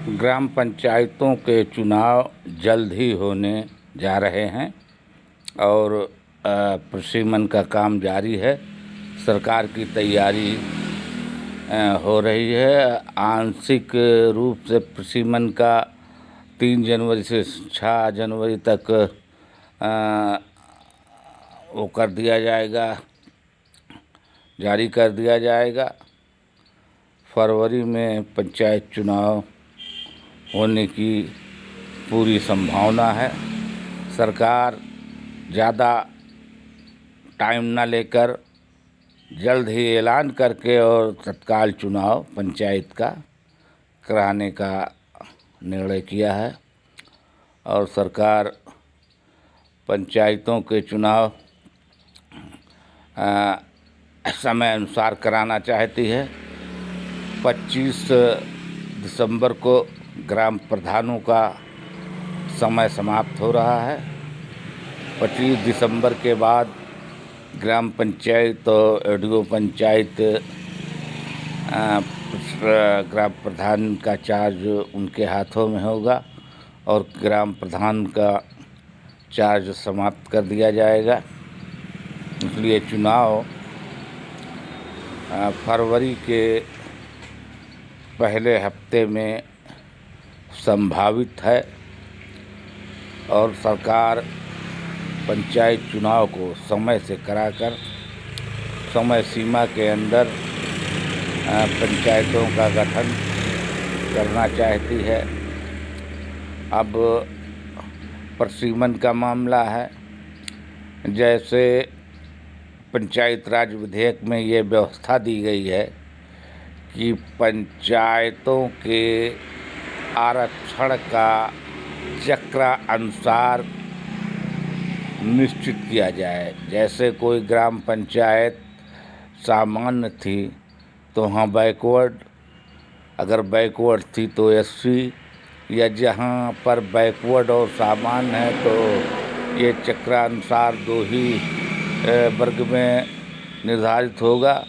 ग्राम पंचायतों के चुनाव जल्द ही होने जा रहे हैं और प्रशिक्षण का काम जारी है। सरकार की तैयारी हो रही है। आंशिक रूप से प्रशिक्षण का 3 जनवरी से 6 जनवरी तक वो कर दिया जाएगा, जारी कर दिया जाएगा। फरवरी में पंचायत चुनाव होने की पूरी संभावना है। सरकार ज़्यादा टाइम न लेकर जल्द ही ऐलान करके और तत्काल चुनाव पंचायत का कराने का निर्णय किया है और सरकार पंचायतों के चुनाव समय अनुसार कराना चाहती है। 25 दिसंबर को ग्राम प्रधानों का समय समाप्त हो रहा है। 25 दिसंबर के बाद ग्राम पंचायत और एडीओ पंचायत ग्राम प्रधान का चार्ज उनके हाथों में होगा और ग्राम प्रधान का चार्ज समाप्त कर दिया जाएगा। इसलिए चुनाव फरवरी के पहले हफ्ते में संभावित है और सरकार पंचायत चुनाव को समय से कराकर समय सीमा के अंदर पंचायतों का गठन करना चाहती है। अब प्रशिक्षण का मामला है। जैसे पंचायत राज विधेयक में ये व्यवस्था दी गई है कि पंचायतों के आरक्षण का चक्रानुसार निश्चित किया जाए। जैसे कोई ग्राम पंचायत सामान्य थी तो वहाँ बैकवर्ड, अगर बैकवर्ड थी तो एससी, या जहाँ पर बैकवर्ड और सामान्य है तो ये चक्रानुसार 2 ही वर्ग में निर्धारित होगा।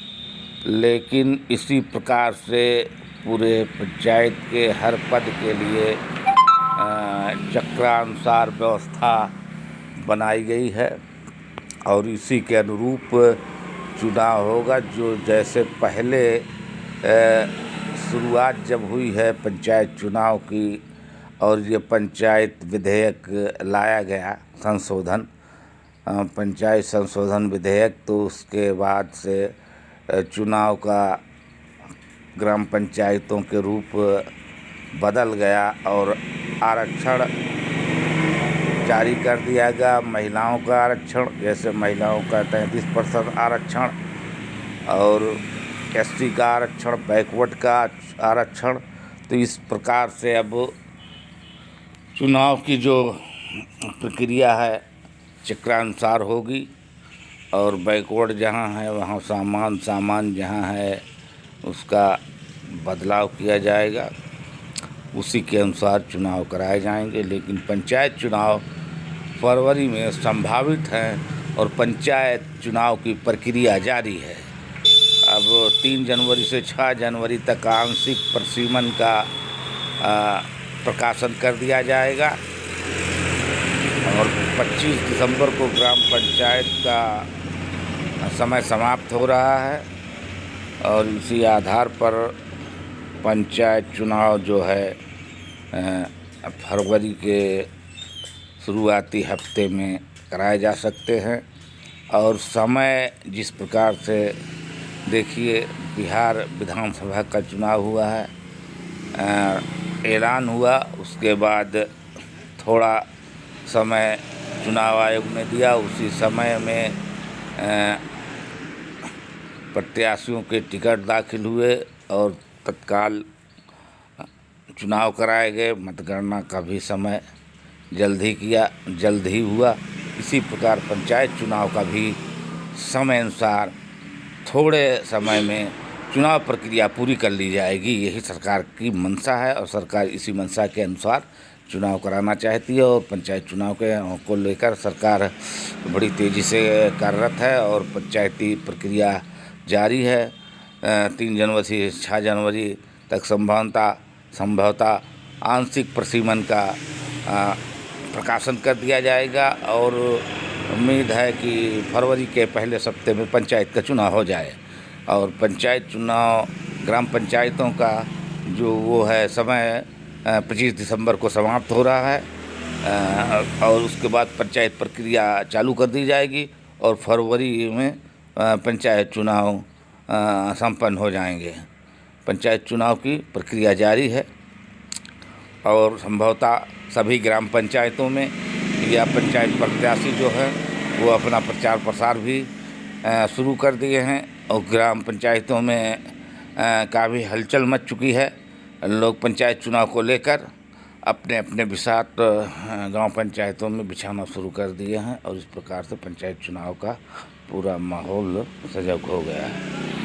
लेकिन इसी प्रकार से पूरे पंचायत के हर पद के लिए चक्रानुसार व्यवस्था बनाई गई है और इसी के अनुरूप चुनाव होगा। जो जैसे पहले शुरुआत जब हुई है पंचायत चुनाव की और ये पंचायत विधेयक लाया गया संशोधन, पंचायत संशोधन विधेयक, तो उसके बाद से चुनाव का ग्राम पंचायतों के रूप बदल गया और आरक्षण जारी कर दिया गया। महिलाओं का आरक्षण, जैसे महिलाओं का 33% आरक्षण और एससी का आरक्षण, बैकवर्ड का आरक्षण। तो इस प्रकार से अब चुनाव की जो प्रक्रिया है चक्रानुसार होगी और बैकवर्ड जहाँ है वहाँ सामान्य जहाँ है उसका बदलाव किया जाएगा। उसी के अनुसार चुनाव कराए जाएंगे। लेकिन पंचायत चुनाव फरवरी में संभावित हैं और पंचायत चुनाव की प्रक्रिया जारी है। अब 3 जनवरी से 6 जनवरी तक आंशिक प्रशिक्षण का प्रकाशन कर दिया जाएगा और 25 दिसंबर को ग्राम पंचायत का समय समाप्त हो रहा है और इसी आधार पर पंचायत चुनाव जो है फरवरी के शुरुआती हफ्ते में कराए जा सकते हैं। और समय जिस प्रकार से देखिए, बिहार विधानसभा का चुनाव हुआ है, ऐलान हुआ, उसके बाद थोड़ा समय चुनाव आयोग ने दिया। उसी समय में प्रत्याशियों के टिकट दाखिल हुए और तत्काल चुनाव कराए गए। मतगणना का भी समय जल्द ही हुआ। इसी प्रकार पंचायत चुनाव का भी समय अनुसार थोड़े समय में चुनाव प्रक्रिया पूरी कर ली जाएगी। यही सरकार की मंशा है और सरकार इसी मंशा के अनुसार चुनाव कराना चाहती है और पंचायत चुनाव को लेकर सरकार बड़ी तेज़ी से कार्यरत है और पंचायती प्रक्रिया जारी है। 3 जनवरी से 6 जनवरी तक संभवतः आंशिक प्रसीमन का प्रकाशन कर दिया जाएगा और उम्मीद है कि फरवरी के पहले सप्ताह में पंचायत का चुनाव हो जाए। और पंचायत चुनाव ग्राम पंचायतों का जो वो है समय 25 दिसंबर को समाप्त हो रहा है और उसके बाद पंचायत प्रक्रिया चालू कर दी जाएगी और फरवरी में पंचायत चुनाव संपन्न हो जाएंगे। पंचायत चुनाव की प्रक्रिया जारी है और संभवतः सभी ग्राम पंचायतों में या पंचायत प्रत्याशी जो है वो अपना प्रचार प्रसार भी शुरू कर दिए हैं और ग्राम पंचायतों में काफ़ी हलचल मच चुकी है। लोग पंचायत चुनाव को लेकर अपने अपने बिसात गांव पंचायतों में बिछाना शुरू कर दिए हैं और इस प्रकार से पंचायत चुनाव का पूरा माहौल सजग हो गया है।